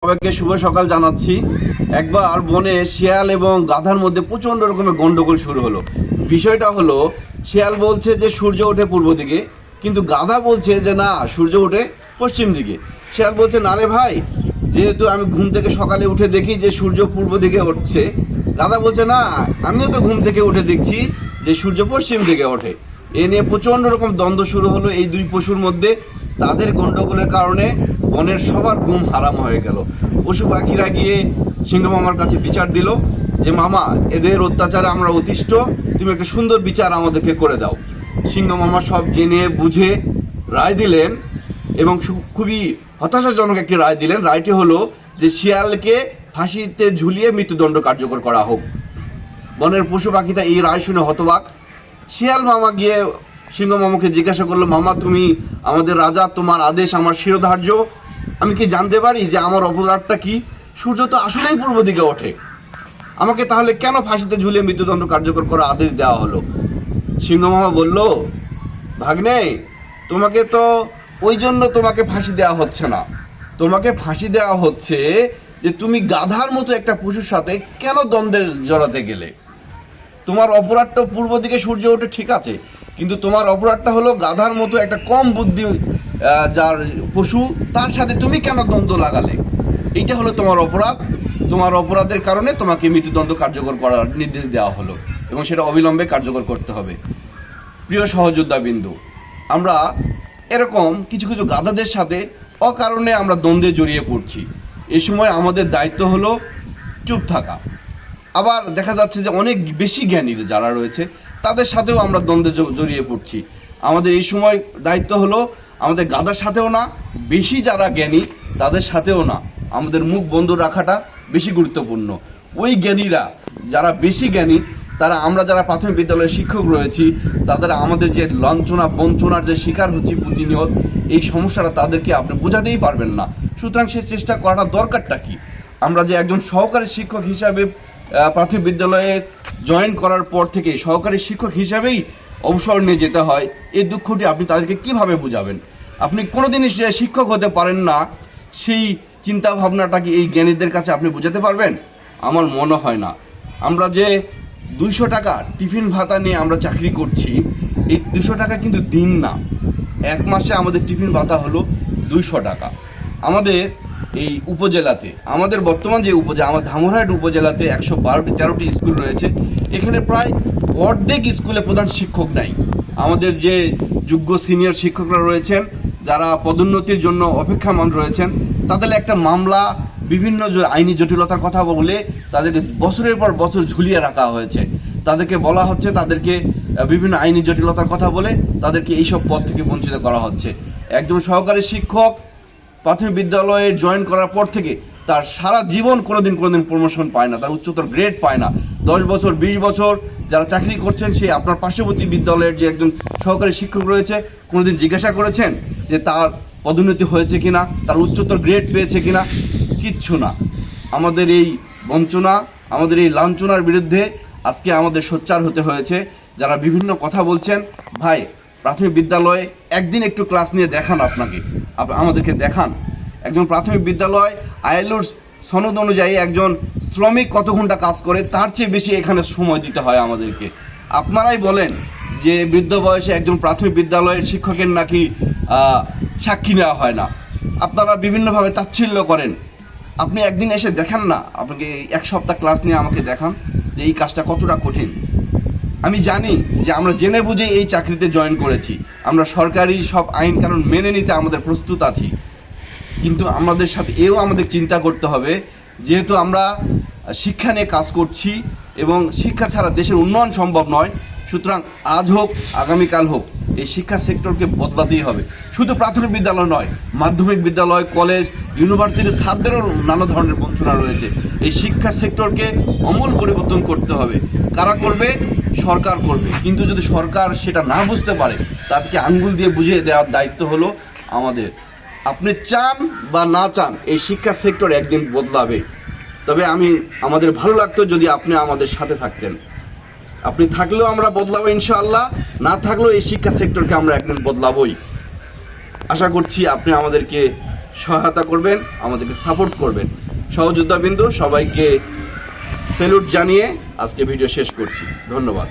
সবাইকে শুভ সকাল জানাচ্ছি। একবার বনে শিয়াল এবং গাধার মধ্যে প্রচণ্ড রকমের গন্ডগোল শুরু হলো। বিষয়টা হলো, শিয়াল বলছে যে সূর্য ওঠে পূর্ব দিকে, কিন্তু গাধা বলছে যে না, সূর্য ওঠে পশ্চিম দিকে। শিয়াল বলছে না রে ভাই, যেহেতু আমি ঘুম থেকে সকালে উঠে দেখি যে সূর্য পূর্ব দিকে উঠছে। গাধা বলছে না, আমিও তো ঘুম থেকে উঠে দেখছি যে সূর্য পশ্চিম দিকে ওঠে। এ নিয়ে প্রচণ্ড রকম দ্বন্দ্ব শুরু হলো এই দুই পশুর মধ্যে। তাদের গন্ডগোলের কারণে বনের সবার ঘুম হারাম হয়ে গেল। পশু পাখিরা গিয়ে সিংহ মামার কাছে বিচার দিল যে মামা, এদের অত্যাচারে আমরা অতিষ্ঠ, তুমি একটা সুন্দর বিচার আমাদেরকে করে দাও। সিংহ মামা সব জেনে বুঝে রায় দিলেন এবং খুবই হতাশাজনক একটি রায় দিলেন। রায়টি হলো যে শিয়ালকে ফাঁসিতে ঝুলিয়ে মৃত্যুদণ্ড কার্যকর করা হোক। বনের পশু পাখিটা এই রায় শুনে হতবাক। শিয়াল মামা গিয়ে সিংহ মামাকে জিজ্ঞাসা করলো, মামা তুমি আমাদের রাজা, তোমার আদেশ আমার শিরোধার্য, আমি কি জানতে পারি যে আমার অপরাধটা কি? সূর্য তো আসলেই পূর্ব দিকে ওঠে, আমাকে তাহলে কেন ফাঁসিতে ঝুলিয়ে মৃত্যুদণ্ড কার্যকর করার আদেশ দেওয়া হলো? সিংহ মামা বলল, ভাগ্নে, তোমাকে তো ওই জন্য তোমাকে ফাঁসি দেওয়া হচ্ছে না। তোমাকে ফাঁসি দেওয়া হচ্ছে যে তুমি গাধার মতো একটা পশুর সাথে কেন দ্বন্দ্বে জড়াতে গেলে। তোমার অপরাধটা পূর্ব দিকে সূর্য ওঠে ঠিক আছে, কিন্তু তোমার অপরাধটা হলো গাধার মতো একটা কম বুদ্ধি যার পশু, তার সাথে তুমি কেন দ্বন্দ্ব লাগালে? এইটা হলো তোমার অপরাধ। তোমার অপরাধের কারণে তোমাকে মৃত্যুদণ্ড কার্যকর করার নির্দেশ দেওয়া হলো এবং সেটা অবিলম্বে কার্যকর করতে হবে। প্রিয় সহযোদ্ধা বিন্দু, আমরা এরকম কিছু কিছু গাধাদের সাথে অকারণে আমরা দ্বন্দ্বে জড়িয়ে পড়ছি। এই সময় আমাদের দায়িত্ব হলো চুপ থাকা। আবার দেখা যাচ্ছে যে অনেক বেশি জ্ঞানী যারা রয়েছে তাদের সাথেও আমরা দ্বন্দ্বে জড়িয়ে পড়ছি। আমাদের এই সময় দায়িত্ব হলো আমাদের গাধার সাথেও না, বেশি যারা জ্ঞানী তাদের সাথেও না, আমাদের মুখ বন্ধ রাখাটা বেশি গুরুত্বপূর্ণ। ওই জ্ঞানীরা যারা বেশি জ্ঞানী, তারা আমরা যারা প্রাথমিক বিদ্যালয়ের শিক্ষক রয়েছি, তাদের আমাদের যে লাঞ্ছনা বঞ্চনার যে শিকার হচ্ছি প্রতিনিয়ত, এই সমস্যাটা তাদেরকে আপনি বোঝাতেই পারবেন না। সুতরাং সে চেষ্টা করাটা দরকারটা কি? আমরা যে একজন সহকারী শিক্ষক হিসাবে প্রাথমিক বিদ্যালয়ে জয়েন করার পর থেকে সহকারী শিক্ষক হিসাবেই অবসর নিয়ে যেতে হয়, এই দুঃখটি আপনি তাদেরকে কিভাবে বুঝাবেন? আপনি কোনোদিনই শিক্ষক হতে পারেন না, সেই চিন্তা ভাবনাটা কি এই জ্ঞানীদের কাছে আপনি বোঝাতে পারবেন? আমার মনে হয় না। আমরা যে 200 টাকা টিফিন ভাতা নিয়ে আমরা চাকরি করছি, এই 200 টাকা কিন্তু দিন না, এক মাসে আমাদের টিফিন ভাতা হলো 200 টাকা। আমাদের এই উপজেলাতে, আমাদের বর্তমান যে উপজেলা, আমার ধামরাহাট উপজেলাতে 113টি স্কুল রয়েছে। এখানে প্রায় অর্ধেক স্কুলে প্রধান শিক্ষক নাই। আমাদের যে যোগ্য সিনিয়র শিক্ষকরা রয়েছেন, যারা পদোন্নতির জন্য অপেক্ষামান রয়েছেন, তাদের একটা মামলা, বিভিন্ন আইনি জটিলতার কথা বলে তাদেরকে বছরের পর বছর ঝুলিয়ে রাখা হয়েছে। তাদেরকে বলা হচ্ছে, তাদেরকে বিভিন্ন আইনি জটিলতার কথা বলে তাদেরকে এইসব পদ থেকে বঞ্চিত করা হচ্ছে। একজন সহকারী শিক্ষক প্রাথমিক বিদ্যালয়ে জয়েন করার পর থেকে তার সারা জীবন কোনোদিন প্রমোশন পায় না, তার উচ্চতর গ্রেড পায় না। 10 বছর 20 বছর যারা চাকরি করছেন, সে আপনার পার্শ্ববর্তী বিদ্যালয়ের যে একজন সহকারী শিক্ষক রয়েছে, কোনোদিন জিজ্ঞাসা করেছেন যে তার পদোন্নতি হয়েছে কিনা, তার উচ্চতর গ্রেড পেয়েছে কিনা? কিচ্ছু না। আমাদের এই বঞ্চনা, আমাদের এই লাঞ্ছনার বিরুদ্ধে আজকে আমাদের সোচ্চার হতে হয়েছে। যারা বিভিন্ন কথা বলছেন, ভাই প্রাথমিক বিদ্যালয়ে একদিন একটু ক্লাস নিয়ে দেখান, আমাদেরকে দেখান। একজন প্রাথমিক বিদ্যালয় আইএলওর সনদ অনুযায়ী একজন শ্রমিক কত ঘন্টা কাজ করে, তার চেয়ে বেশি এখানে সময় দিতে হয় আমাদেরকে। আপনারাই বলেন যে বৃদ্ধ বয়সে একজন প্রাথমিক বিদ্যালয়ের শিক্ষকের নাকি সাক্ষী নেওয়া হয় না। আপনারা বিভিন্নভাবে তাচ্ছিল্য করেন। আপনি একদিন এসে দেখান না, আপনাকে 1 সপ্তাহ ক্লাস নিয়ে আমাকে দেখান যে এই কাজটা কতটা কঠিন। আমি জানি যে আমরা জেনে বুঝে এই চাকরিতে জয়েন করেছি, আমরা সরকারি সব আইন কানুন মেনে নিতে আমাদের প্রস্তুত আছি, কিন্তু আমাদের সাথে আমাদের চিন্তা করতে হবে, যেহেতু আমরা শিক্ষা নিয়ে কাজ করছি এবং শিক্ষা ছাড়া দেশের উন্নয়ন সম্ভব নয়। সুতরাং আজ হোক আগামীকাল হোক এই শিক্ষা সেক্টরকে বদলাতেই হবে। শুধু প্রাথমিক বিদ্যালয় নয়, মাধ্যমিক বিদ্যালয়, কলেজ, ইউনিভার্সিটির ছাত্রদেরও নানা ধরনের বঞ্চনা রয়েছে। এই শিক্ষা সেক্টরকে আমূল পরিবর্তন করতে হবে। কারা করবে? সরকার করবে। কিন্তু যদি সরকার সেটা না বুঝতে পারে, তাদেরকে আঙ্গুল দিয়ে বুঝিয়ে দেওয়ার দায়িত্ব হলো আমাদের। আপনি চান বা না চান, এই শিক্ষা সেক্টর একদিন বদলাবে। তবে আমাদের ভালো লাগতো যদি আপনি আমাদের সাথে থাকতেন। আপনি থাকলেও আমরা বদলাবো ইনশাআল্লাহ, না থাকলেও এই শিক্ষা সেক্টরকে আমরা একদিন বদলাবই। আশা করছি আপনি আমাদেরকে সহায়তা করবেন, আমাদেরকে সাপোর্ট করবেন। সহযোদ্ধাবিন্দু সবাইকে স্যালুট জানিয়ে আজকে ভিডিও শেষ করছি। ধন্যবাদ।